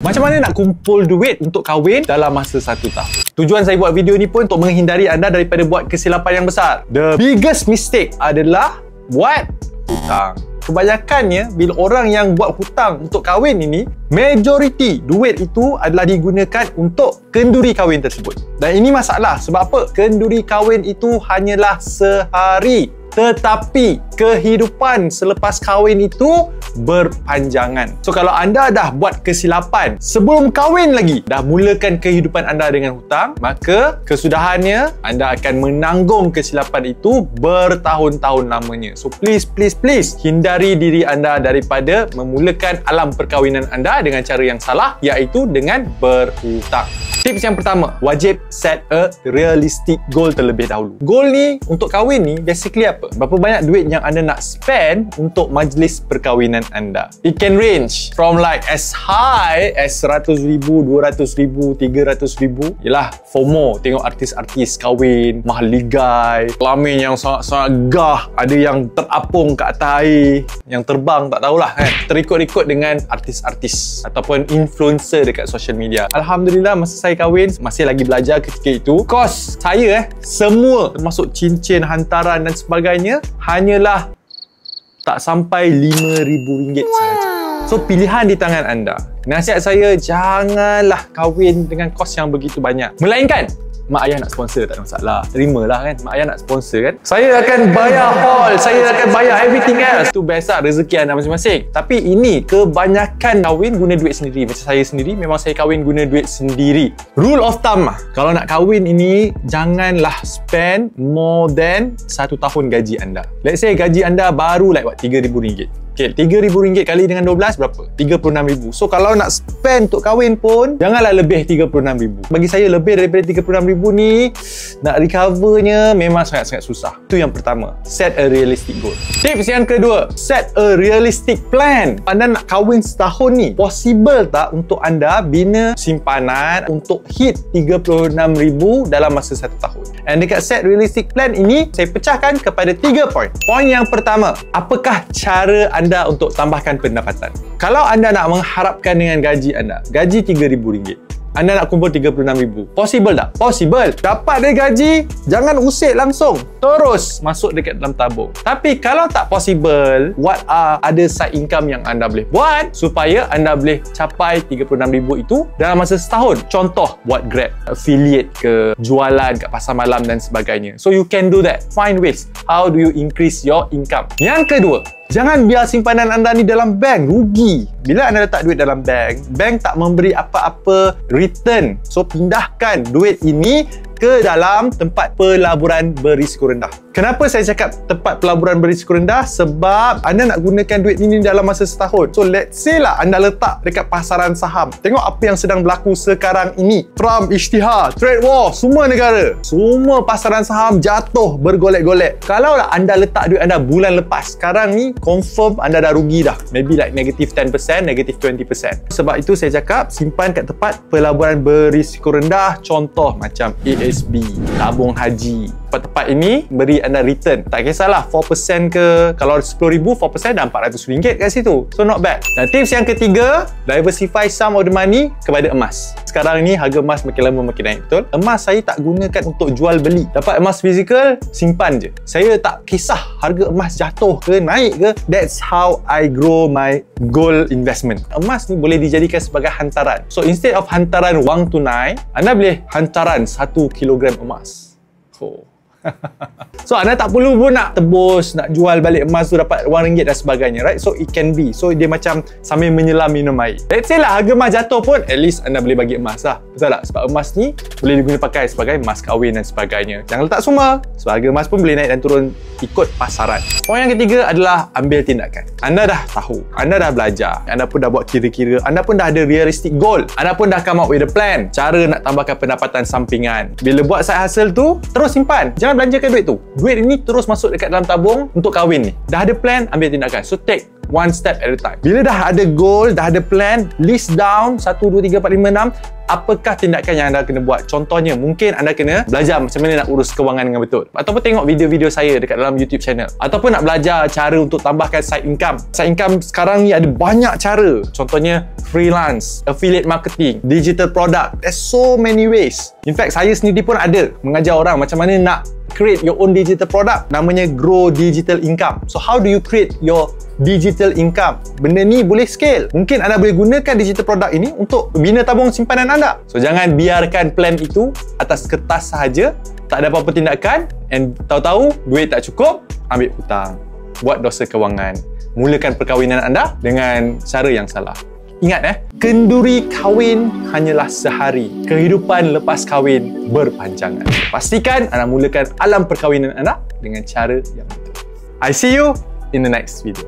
Macam mana nak kumpul duit untuk kahwin dalam masa 1 tahun? Tujuan saya buat video ni pun untuk menghindari anda daripada buat kesilapan yang besar. The biggest mistake adalah buat hutang. Kebanyakannya bila orang yang buat hutang untuk kahwin ini, majoriti duit itu adalah digunakan untuk kenduri kahwin tersebut. Dan ini masalah. Sebab apa? Kenduri kahwin itu hanyalah sehari. Tetapi kehidupan selepas kahwin itu berpanjangan. So kalau anda dah buat kesilapan sebelum kahwin lagi, dah mulakan kehidupan anda dengan hutang, maka kesudahannya anda akan menanggung kesilapan itu bertahun-tahun lamanya. So please hindari diri anda daripada memulakan alam perkahwinan anda dengan cara yang salah, iaitu dengan berhutang. Tips yang pertama, wajib set a realistic goal terlebih dahulu. Goal ni untuk kahwin ni basically apa? Berapa banyak duit yang anda nak spend untuk majlis perkahwinan anda? It can range from like as high as 100,000, 200,000, 300,000. Yelah, FOMO, tengok artis-artis kahwin, mahal ligai, kelamin yang sangat-sangat gah, ada yang terapung kat atas air, yang terbang tak tahulah kan. Terikut-ikut dengan artis-artis ataupun influencer dekat social media. Alhamdulillah, masa saya kahwin, masih lagi belajar ketika itu, kos saya semua termasuk cincin, hantaran dan sebagainya hanyalah tak sampai RM5,000 sahaja. So pilihan di tangan anda. Nasihat saya, janganlah kahwin dengan kos yang begitu banyak. Melainkan mak ayah nak sponsor, tak ada masalah. Terimalah kan, mak ayah nak sponsor kan. Saya akan bayar hall, saya akan bayar everything else. Itu best lah, rezeki anda masing-masing. Tapi ini kebanyakan kahwin guna duit sendiri. Macam saya sendiri, memang saya kahwin guna duit sendiri. Rule of thumb lah, kalau nak kahwin ini, janganlah spend more than 1 tahun gaji anda. Let's say gaji anda baru like RM3,000. Okay, RM3,000 kali dengan 12 berapa? RM36,000. So kalau nak spend untuk kahwin pun, janganlah lebih RM36,000. Bagi saya lebih daripada RM36,000 ni, nak recovernya memang sangat-sangat susah. Itu yang pertama. Set a realistic goal. Tips yang kedua, set a realistic plan. Anda nak kahwin setahun ni, possible tak untuk anda bina simpanan untuk hit RM36,000 dalam masa 1 tahun? And dekat set realistic plan ini, saya pecahkan kepada 3 poin. Poin yang pertama, apakah cara anda untuk tambahkan pendapatan? Kalau anda nak mengharapkan dengan gaji anda, gaji RM3,000, anda nak kumpul RM36,000. Possible tak? Possible. Dapat dia gaji, jangan usik langsung. Terus masuk dekat dalam tabung. Tapi kalau tak possible, what are other side income yang anda boleh buat supaya anda boleh capai RM36,000 itu dalam masa setahun? Contoh, buat Grab, affiliate ke, jualan kat pasar malam dan sebagainya. So you can do that. Find ways. How do you increase your income? Yang kedua, jangan biar simpanan anda ni dalam bank, rugi. Bila anda letak duit dalam bank, bank tak memberi apa-apa return. So pindahkan duit ini ke dalam tempat pelaburan berisiko rendah. Kenapa saya cakap tempat pelaburan berisiko rendah? Sebab anda nak gunakan duit ini dalam masa setahun. So let's say lah anda letak dekat pasaran saham. Tengok apa yang sedang berlaku sekarang ini. Trump isytihar, trade war, semua negara, semua pasaran saham jatuh bergolek-golek. Kalau lah anda letak duit anda bulan lepas, sekarang ni confirm anda dah rugi dah. Maybe like negative 10%, negative 20%. Sebab itu saya cakap simpan kat tempat pelaburan berisiko rendah. Contoh macam ASB, tabung haji. Tempat-tempat ini beri anda return. Tak kisahlah 4% ke, kalau RM10,000, 4% dah RM400 kat situ. So not bad. Dan tips yang ketiga, diversify some of the money kepada emas. Sekarang ni harga emas makin lama makin naik, betul? Emas saya tak gunakan untuk jual beli. Dapat emas fizikal, simpan je. Saya tak kisah harga emas jatuh ke, naik ke. That's how I grow my gold investment. Emas ni boleh dijadikan sebagai hantaran. So instead of hantaran wang tunai, anda boleh hantaran 1 kilogram emas. Oh. So anda tak perlu pun nak tebus, nak jual balik emas tu dapat RM1 dan sebagainya, right? So it can be. So dia macam sambil menyelam minum air. Let's say lah harga emas jatuh pun, at least anda boleh bagi emas lah. Betul tak? Sebab emas ni boleh digunakan pakai sebagai mas kahwin dan sebagainya. Jangan letak semua. Sebab harga emas pun boleh naik dan turun ikut pasaran. Poin yang ketiga adalah ambil tindakan. Anda dah tahu, anda dah belajar, anda pun dah buat kira-kira, anda pun dah ada realistic goal, anda pun dah come up with a plan, cara nak tambahkan pendapatan sampingan. Bila buat side hustle tu, terus simpan. Jangan belanjakan duit tu. Duit ini terus masuk dekat dalam tabung untuk kahwin ni. Dah ada plan, ambil tindakan. So take one step at a time. Bila dah ada goal, dah ada plan, list down 1, 2, 3, 4, 5, 6 apakah tindakan yang anda kena buat. Contohnya, mungkin anda kena belajar macam mana nak urus kewangan dengan betul, ataupun tengok video-video saya dekat dalam YouTube channel, ataupun nak belajar cara untuk tambahkan side income. Side income sekarang ni ada banyak cara, contohnya freelance, affiliate marketing, digital product. There's so many ways. In fact, saya sendiri pun ada mengajar orang macam mana nak create your own digital product, namanya Grow Digital Income. So how do you create your digital income? Benda ni boleh scale. Mungkin anda boleh gunakan digital product ini untuk bina tabung simpanan anda. So jangan biarkan plan itu atas kertas sahaja, tak ada apa-apa tindakan, and tahu-tahu duit tak cukup, ambil hutang, buat dosa kewangan, mulakan perkahwinan anda dengan cara yang salah. Ingat kenduri kahwin hanyalah sehari. Kehidupan lepas kahwin berpanjangan. Pastikan anda mulakan alam perkahwinan anda dengan cara yang betul. I see you in the next video.